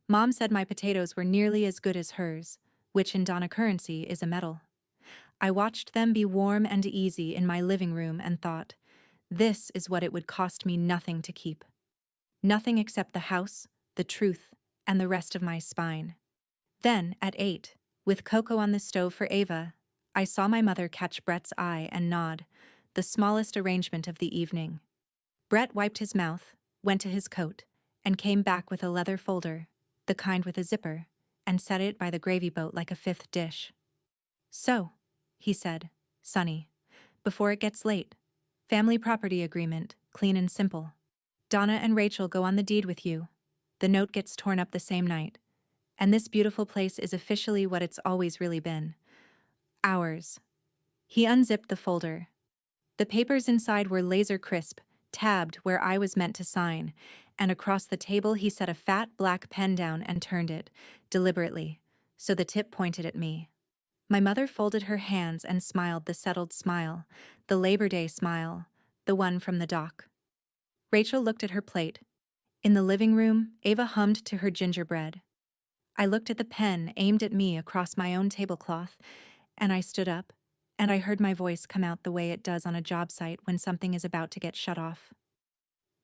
Mom said my potatoes were nearly as good as hers, which in Donna currency is a medal. I watched them be warm and easy in my living room and thought, this is what it would cost me nothing to keep. Nothing except the house, the truth, and the rest of my spine. Then, at 8, with cocoa on the stove for Ava, I saw my mother catch Brett's eye and nod, the smallest arrangement of the evening. Brett wiped his mouth, went to his coat, and came back with a leather folder, the kind with a zipper, and set it by the gravy boat like a 5th dish. So, he said, Sonny, before it gets late, family property agreement, clean and simple. Donna and Rachel go on the deed with you. The note gets torn up the same night. And this beautiful place is officially what it's always really been. Ours. He unzipped the folder. The papers inside were laser crisp, tabbed where I was meant to sign, and across the table he set a fat black pen down and turned it, deliberately, so the tip pointed at me. My mother folded her hands and smiled the settled smile, the Labor Day smile, the one from the dock. Rachel looked at her plate. In the living room, Ava hummed to her gingerbread. I looked at the pen aimed at me across my own tablecloth, and I stood up, and I heard my voice come out the way it does on a job site when something is about to get shut off.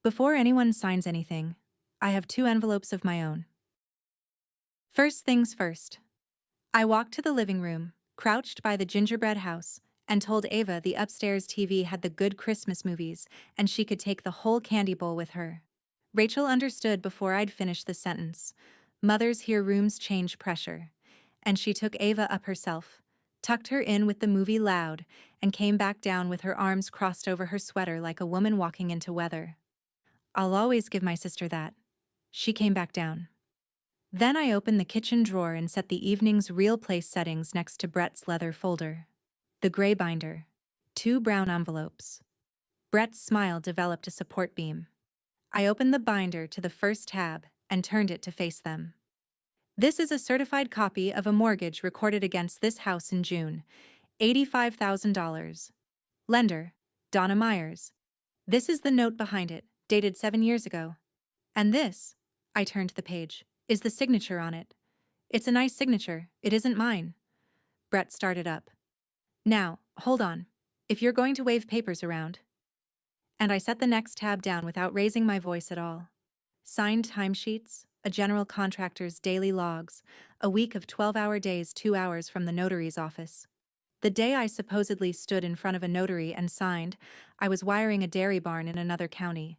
Before anyone signs anything, I have 2 envelopes of my own. First things first. I walked to the living room, crouched by the gingerbread house, and told Ava the upstairs TV had the good Christmas movies and she could take the whole candy bowl with her. Rachel understood before I'd finished the sentence. Mothers hear rooms change pressure. And she took Ava up herself, tucked her in with the movie loud, and came back down with her arms crossed over her sweater like a woman walking into weather. I'll always give my sister that. She came back down. Then I opened the kitchen drawer and set the evening's real place settings next to Brett's leather folder. The gray binder. 2 brown envelopes. Brett's smile developed a support beam. I opened the binder to the first tab and turned it to face them. This is a certified copy of a mortgage recorded against this house in June. $85,000. Lender, Donna Myers. This is the note behind it, dated 7 years ago. And this, I turned the page, is the signature on it. It's a nice signature, it isn't mine. Brett started up. Now, hold on. If you're going to wave papers around. And I set the next tab down without raising my voice at all. Signed timesheets, a general contractor's daily logs, a week of 12-hour days 2 hours from the notary's office. The day I supposedly stood in front of a notary and signed, I was wiring a dairy barn in another county.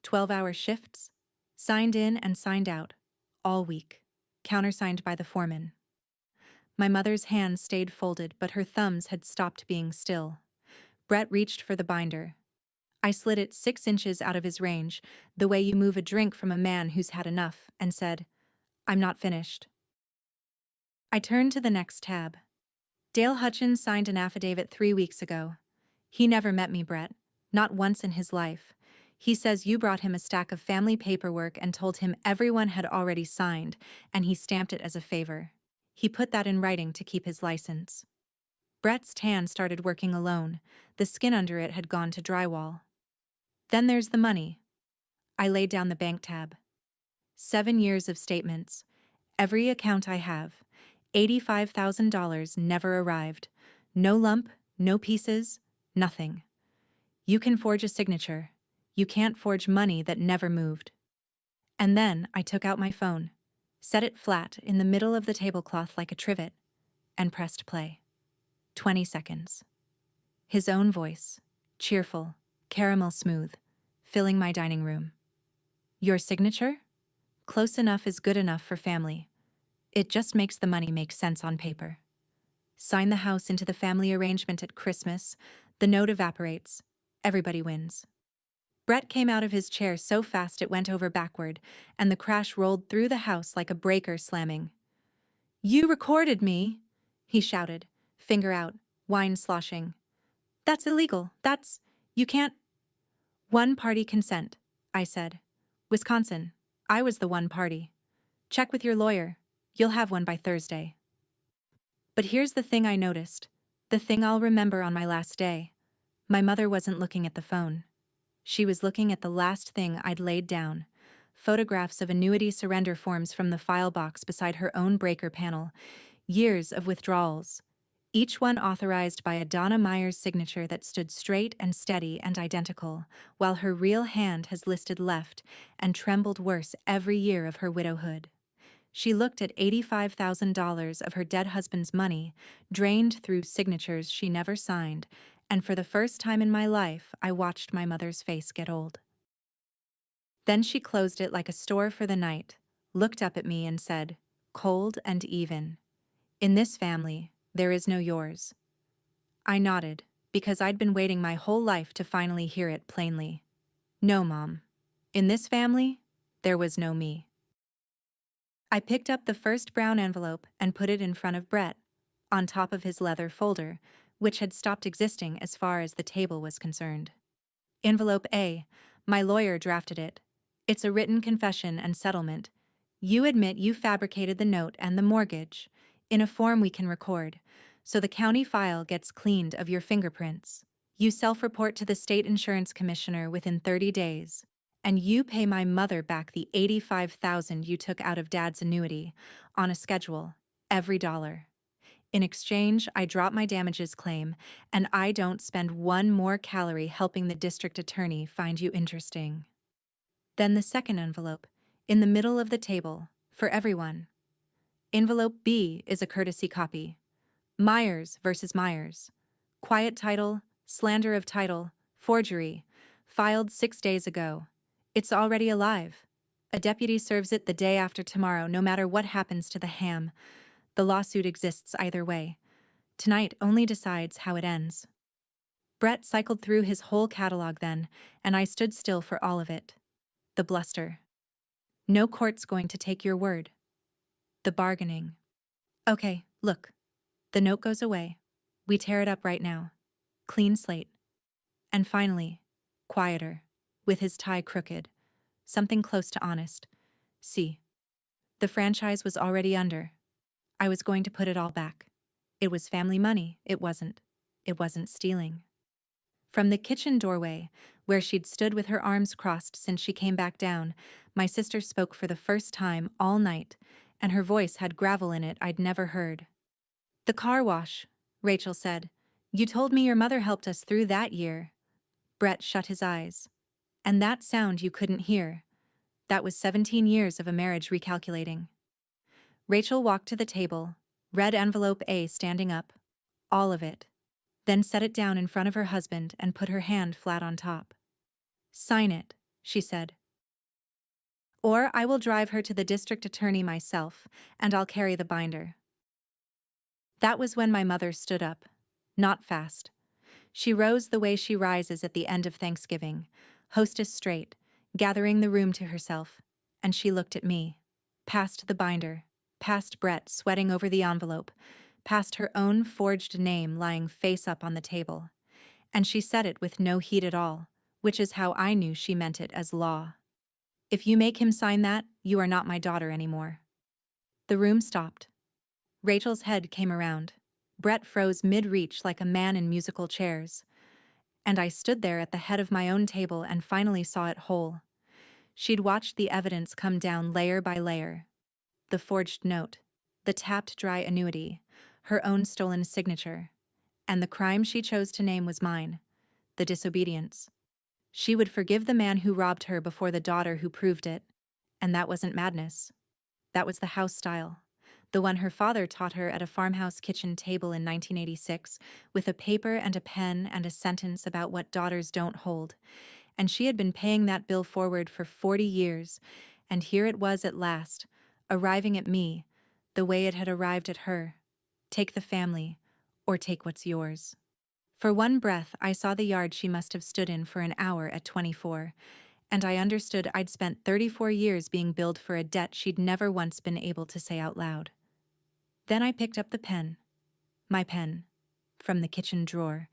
12-hour shifts, signed in and signed out, all week, countersigned by the foreman. My mother's hands stayed folded, but her thumbs had stopped being still. Brett reached for the binder. I slid it 6 inches out of his range, the way you move a drink from a man who's had enough, and said, "I'm not finished." I turned to the next tab. Dale Hutchins signed an affidavit 3 weeks ago. He never met me, Brett. Not once in his life. He says you brought him a stack of family paperwork and told him everyone had already signed, and he stamped it as a favor. He put that in writing to keep his license. Brett's tan started working alone. The skin under it had gone to drywall. Then there's the money. I laid down the bank tab. 7 years of statements. Every account I have. $85,000 never arrived. No lump, no pieces, nothing. You can forge a signature. You can't forge money that never moved. And then I took out my phone, set it flat in the middle of the tablecloth like a trivet, and pressed play. 20 seconds. His own voice, cheerful, caramel smooth, filling my dining room. Your signature? Close enough is good enough for family. It just makes the money make sense on paper. Sign the house into the family arrangement at Christmas, the note evaporates, everybody wins. Brett came out of his chair so fast it went over backward, and the crash rolled through the house like a breaker slamming. "You recorded me!" he shouted, finger out, wine sloshing. "That's illegal, you can't." "One-party consent," I said. "Wisconsin, I was the one party. Check with your lawyer, you'll have one by Thursday." But here's the thing I noticed, the thing I'll remember on my last day. My mother wasn't looking at the phone. She was looking at the last thing I'd laid down, photographs of annuity surrender forms from the file box beside her own breaker panel, years of withdrawals, each one authorized by a Donna Myers signature that stood straight and steady and identical, while her real hand has listed left and trembled worse every year of her widowhood. She looked at $85,000 of her dead husband's money, drained through signatures she never signed, and for the first time in my life, I watched my mother's face get old. Then she closed it like a store for the night, looked up at me and said, cold and even, "In this family, there is no yours." I nodded, because I'd been waiting my whole life to finally hear it plainly. "No, Mom. In this family, there was no me." I picked up the first brown envelope and put it in front of Brett, on top of his leather folder, which had stopped existing as far as the table was concerned. Envelope A, my lawyer drafted it. It's a written confession and settlement. You admit you fabricated the note and the mortgage. in a form we can record, so the county file gets cleaned of your fingerprints. You self-report to the state insurance commissioner within 30 days. And you pay my mother back the $85,000 you took out of Dad's annuity, on a schedule, every dollar. In exchange, I drop my damages claim, and I don't spend one more calorie helping the district attorney find you interesting. Then the second envelope, in the middle of the table, for everyone. Envelope B is a courtesy copy. Myers versus Myers. Quiet title, slander of title, forgery. Filed 6 days ago. It's already alive. A deputy serves it the day after tomorrow, no matter what happens to the ham. The lawsuit exists either way. Tonight only decides how it ends. Brett cycled through his whole catalog then, and I stood still for all of it. The bluster. No court's going to take your word. The bargaining. Okay, look. The note goes away. We tear it up right now. Clean slate. And finally, quieter, with his tie crooked. Something close to honest. See. The franchise was already under. I was going to put it all back. It was family money, it wasn't. It wasn't stealing. From the kitchen doorway, where she'd stood with her arms crossed since she came back down, my sister spoke for the first time all night, and her voice had gravel in it I'd never heard. The car wash, Rachel said. You told me your mother helped us through that year. Brett shut his eyes. And that sound you couldn't hear. That was 17 years of a marriage recalculating. Rachel walked to the table, red envelope A standing up. All of it. Then set it down in front of her husband and put her hand flat on top. Sign it, she said. Or I will drive her to the district attorney myself, and I'll carry the binder. That was when my mother stood up. Not fast. She rose the way she rises at the end of Thanksgiving, hostess straight, gathering the room to herself, and she looked at me. Past the binder, past Brett sweating over the envelope, past her own forged name lying face up on the table. And she said it with no heat at all, which is how I knew she meant it as law. If you make him sign that, you are not my daughter anymore. The room stopped. Rachel's head came around. Brett froze mid-reach like a man in musical chairs. And I stood there at the head of my own table and finally saw it whole. She'd watched the evidence come down layer by layer. The forged note, the tapped dry annuity, her own stolen signature. And the crime she chose to name was mine, the disobedience. She would forgive the man who robbed her before the daughter who proved it. And that wasn't madness. That was the house style. The one her father taught her at a farmhouse kitchen table in 1986, with a paper and a pen and a sentence about what daughters don't hold. And she had been paying that bill forward for 40 years, and here it was at last, arriving at me, the way it had arrived at her. Take the family, or take what's yours. For one breath, I saw the yard she must have stood in for an hour at 24, and I understood I'd spent 34 years being billed for a debt she'd never once been able to say out loud. Then I picked up the pen. My pen. From the kitchen drawer,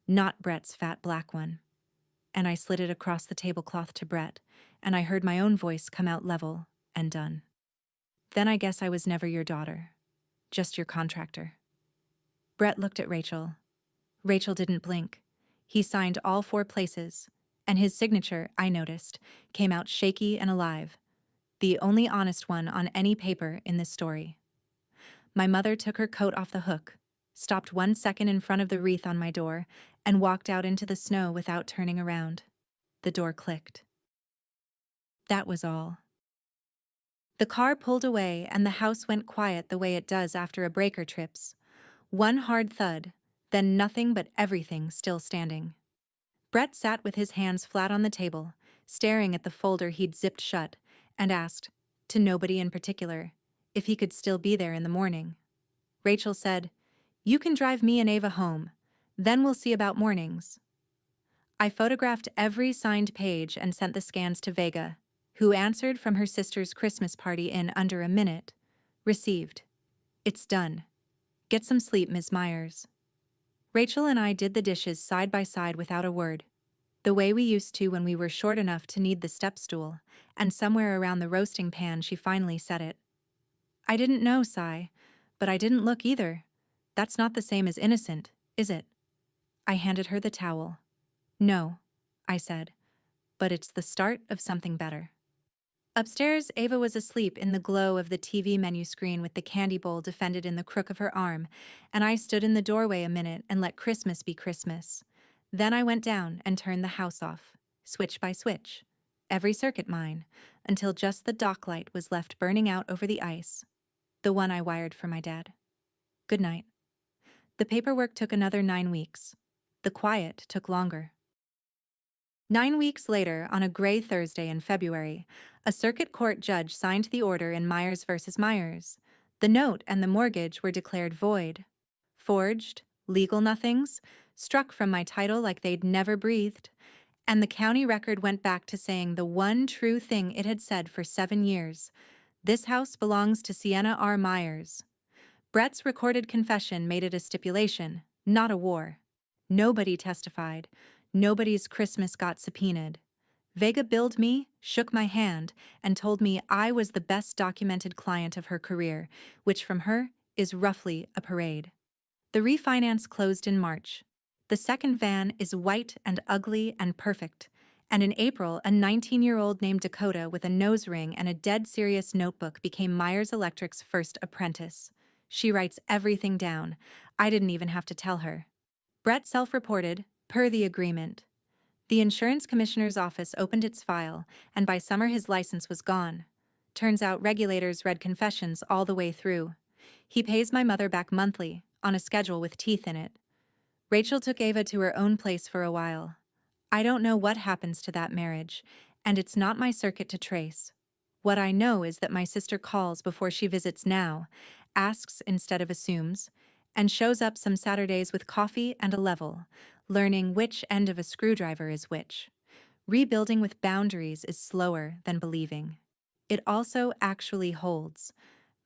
not Brett's fat black one. And I slid it across the tablecloth to Brett, and I heard my own voice come out level and done. Then I guess I was never your daughter. Just your contractor. Brett looked at Rachel. Rachel didn't blink. He signed all 4 places, and his signature, I noticed, came out shaky and alive. The only honest one on any paper in this story. My mother took her coat off the hook, stopped 1 second in front of the wreath on my door, and walked out into the snow without turning around. The door clicked. That was all. The car pulled away and the house went quiet the way it does after a breaker trips. One hard thud, then nothing but everything still standing. Brett sat with his hands flat on the table, staring at the folder he'd zipped shut, and asked, to nobody in particular, if he could still be there in the morning. Rachel said, "You can drive me and Ava home. Then we'll see about mornings." I photographed every signed page and sent the scans to Vega, who answered from her sister's Christmas party in under a minute. Received. It's done. Get some sleep, Ms. Myers. Rachel and I did the dishes side by side without a word, the way we used to when we were short enough to need the step stool, and somewhere around the roasting pan she finally said it. I didn't know, Si, But I didn't look either. That's not the same as innocent, is it? I handed her the towel. No, I said, but it's the start of something better. Upstairs, Ava was asleep in the glow of the TV menu screen with the candy bowl defended in the crook of her arm, and I stood in the doorway a minute and let Christmas be Christmas. Then I went down and turned the house off, switch by switch, every circuit mine, until just the dock light was left burning out over the ice, the one I wired for my dad. Good night. The paperwork took another 9 weeks. The quiet took longer. 9 weeks later, on a gray Thursday in February, a circuit court judge signed the order in Myers versus Myers. The note and the mortgage were declared void. Forged, legal nothings, struck from my title like they'd never breathed, and the county record went back to saying the one true thing it had said for 7 years. This house belongs to Sienna R. Myers. Brett's recorded confession made it a stipulation, not a war. Nobody testified. Nobody's Christmas got subpoenaed. Vega billed me, shook my hand, and told me I was the best documented client of her career, which from her is roughly a parade. The refinance closed in March. The second van is white and ugly and perfect. And in April, a 19-year-old named Dakota with a nose ring and a dead serious notebook became Myers Electric's first apprentice. She writes everything down. I didn't even have to tell her. Brett self-reported, per the agreement. The insurance commissioner's office opened its file, and by summer his license was gone. Turns out regulators read confessions all the way through. He pays my mother back monthly, on a schedule with teeth in it. Rachel took Ava to her own place for a while. I don't know what happens to that marriage, and it's not my circuit to trace. What I know is that my sister calls before she visits now, asks instead of assumes, and shows up some Saturdays with coffee and a level, learning which end of a screwdriver is which. Rebuilding with boundaries is slower than believing. It also actually holds.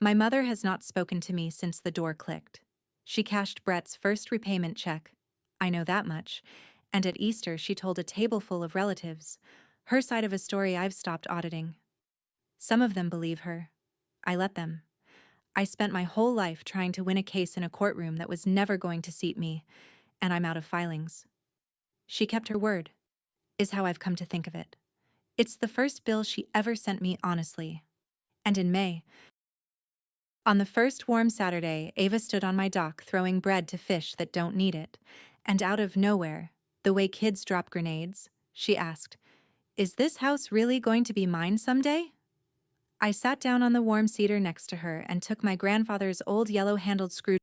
My mother has not spoken to me since the door clicked. She cashed Brett's first repayment check. I know that much. And at Easter she told a table full of relatives, her side of a story I've stopped auditing. Some of them believe her. I let them. I spent my whole life trying to win a case in a courtroom that was never going to seat me, and I'm out of filings. She kept her word, is how I've come to think of it. It's the first bill she ever sent me honestly. And in May, on the first warm Saturday, Ava stood on my dock throwing bread to fish that don't need it, and out of nowhere, the way kids drop grenades, she asked, "Is this house really going to be mine someday?" I sat down on the warm cedar next to her and took my grandfather's old yellow-handled screwdriver